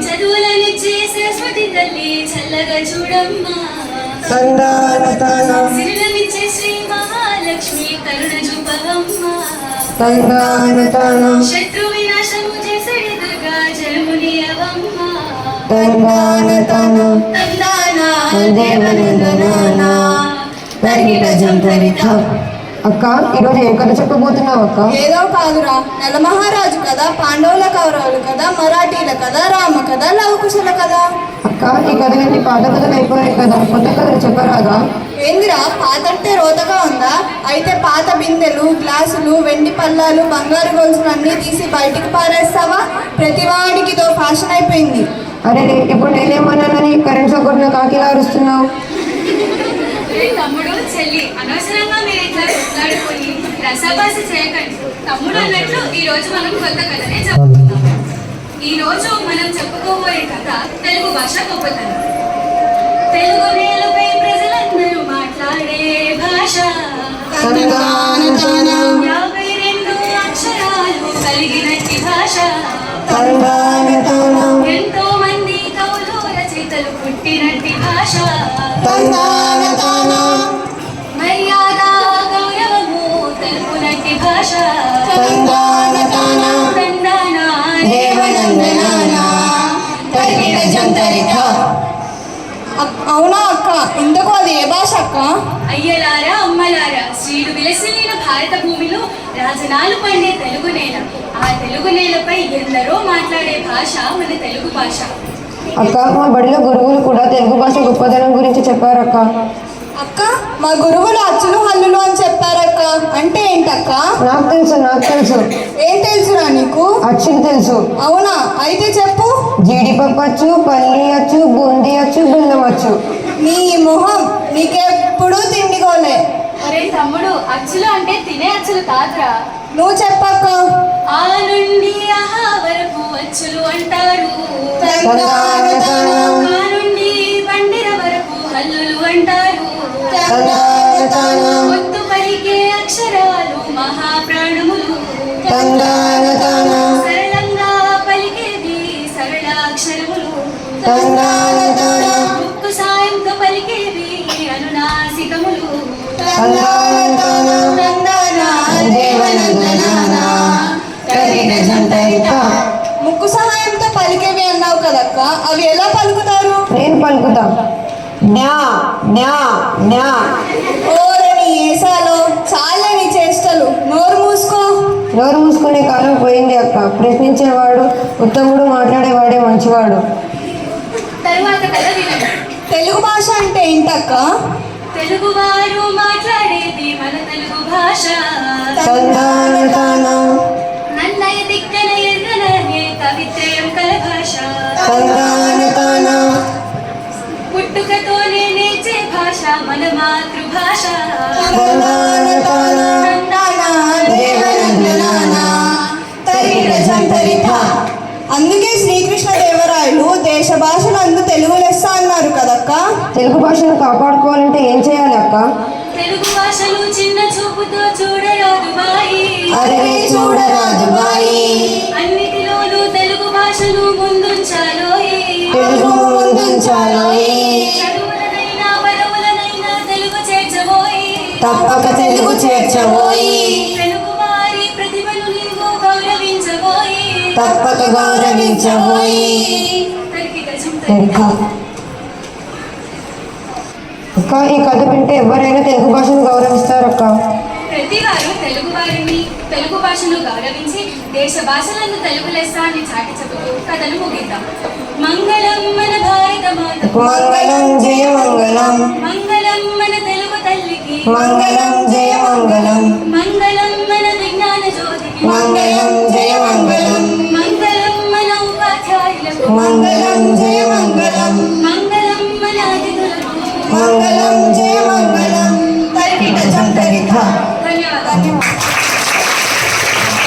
చదువులనిచ్చే సరస్వతి తల్లి చల్లగా చూడమ్మా. సిరులనిచ్చే శ్రీ మహాలక్ష్మి కరుణ చూపవమ్మా. శత్రు వినాశము చేసడి దుర్గా జయముని అవమ్మా. అక్క, ఈరోజు ఏం కథ చెప్పబోతున్నావు అక్క? ఏదో కాదురా, నలమహారాజు కదా, పాండవుల కౌరవులు కదా, మరాఠీల కదా, రామ కదా, లవకుశల కదా. అక్క, ఈ కథలన్నీ పాత కథలు అయిపోయాయి కదా, కొత్త కథలు చెప్పరాదా? ఏందిరా, పాత అంటే రోతగా ఉందా? అయితే పాత బిందెలు, గ్లాసులు, వెండి పల్లాలు, బంగారు గొలుసులు అన్నీ తీసి బయటికి పారేస్తావా? ప్రతివాడికి ఇదో ఫ్యాషన్ అయిపోయింది. అరే, ఇప్పుడు నేనేమన్నానని కరెంట్ సొక్కడిన కాకిలా అరుస్తున్నావు? తమ్ముడు చెల్లి అనవసరంగా మీరు ఇట్లా కొట్లాడుకొని రసాభాస చేయకండి. తమ్ముడు అన్నట్లు ఈ రోజు మనం కొత్త కథనే చెప్పుకుందాం. ఈ రోజు మనం చెప్పుకోబోయే కథ తెలుగు భాష గొప్పతనం. తెలుగు నేలపై ప్రజలందరూ మాట్లాడే భాష. 52 అక్షరాలు కలిగినట్టి భాష. ఎంతో మంది కవులు రచయితలు పుట్టినట్టి భాష. మర్యాద గౌరవము తెలుపునట్టి భాష. అవునా అక్క, ఇంతకు అది ఏ భాష అక్క? అయ్యలారా అమ్మలారా, శ్రీడు విలసిల్లిన భారత భూమిలో రాజనాలు పండే తెలుగు నేల. ఆ తెలుగు నేలపై ఎందరో మాట్లాడే భాష మన తెలుగు భాష. అక్క, మా బడిలో గురువులు కూడా తెలుగు భాష గొప్పదనం గురించి చెప్పారక్క. అక్క, మా గురువులు అచ్చులు హల్లులు అని చెప్పారక్క. అంటే ఏంటక్క? నాకు తెలుసు. ఏం తెలుసురా నీకు? అచ్చులు తెలుసు. అవునా, అయితే చెప్పు. జీడిపప్పు అచ్చు, పల్లి అచ్చు, బూందీ అచ్చు, బెల్లం అచ్చు. నీ మొహం, నీకెప్పుడు తిండిగోలే. అరే తమ్ముడు, అచ్చులు అంటే తినే అచ్చులు కాదురా. నువ్వు చెప్పక్క. ఆ నుండి ఆహా వరకు అచ్చులు అంటారు. ఆ నుండి బండిర వరకు హల్లులు అంటారు. ఒత్తు పలికే అక్షరాలు మహాప్రాణములు. సరళంగా పలికేవి సరళ అక్షరములు. ముక్కు సాయంతో పలికేవి అనునాసికములు. ముక్కు సహాయంతో పలికేవి అన్నావు కదక్క, అవి ఎలా పలుకుతారు? నేను పలుకుతా. ఓరని ఏసాలో చాలా నీ చేష్టలు. నోరు మూసుకో. నోరు మూసుకునే కాలం పోయింది అక్క. ప్రశ్నించేవాడు ఉత్తముడు, మాట్లాడేవాడే మంచివాడు. తరువాత కథ వినండి. తెలుగు భాష అంటే ఏంటక్క? తెలుగు వారు మాట్లాడేది మన తెలుగు భాష. నన్నయ దిక్కన ఎర్రననే కవిత్రయం కల భాష. పుట్టుకతోనే నేర్చే భాష మన మాతృభాష. అందుకే శ్రీకృష్ణదేవరాయలు దేశ భాషలందు తెలుగు లెస్స అన్నారు కదక్క. తెలుగు భాషను కాపాడుకోవాలంటే ఏం చేయాలి అక్క? తెలుగు భాషలు చిన్న చూపుతో చూడరాదు బాయి. అన్నిటిలోనూ తెలుగు భాషను ముందుంచాలోయి. చదువులనైనా పదవులనైనా తెలుగు చేర్చబోయి. తప్పక తెలుగు చేర్చబోయి. తెలుగు వారి ప్రతిభను నీవు గౌరవించబోయి. తప్పక గౌరవించబోయి. అక్క, ఈ కథ వింటే ఎవరైనా తెలుగు భాషను గౌరవిస్తారక్క. ప్రతి వారు తెలుగు భాషను గౌరవించి దేశ భాషలను తెలుగు లెస్స అని చాటి చెబుతూ కథను ముగిద్దాం. మంగళం మన భారత మాతకు. మంగళం జయ మంగళం. మంగళం మన తెలుగు తల్లికి. మంగళం జయ మంగళం. మంగళం మన విజ్ఞాన జ్యోతికి. మంగళం జయ మంగళం. మంగళం మన ఉపాధ్యాయులకు. మంగళం జయ మంగళం. మంగళం మన అతిథులకు. మంగళం జయ మంగళం. ధన్యవాదాలు.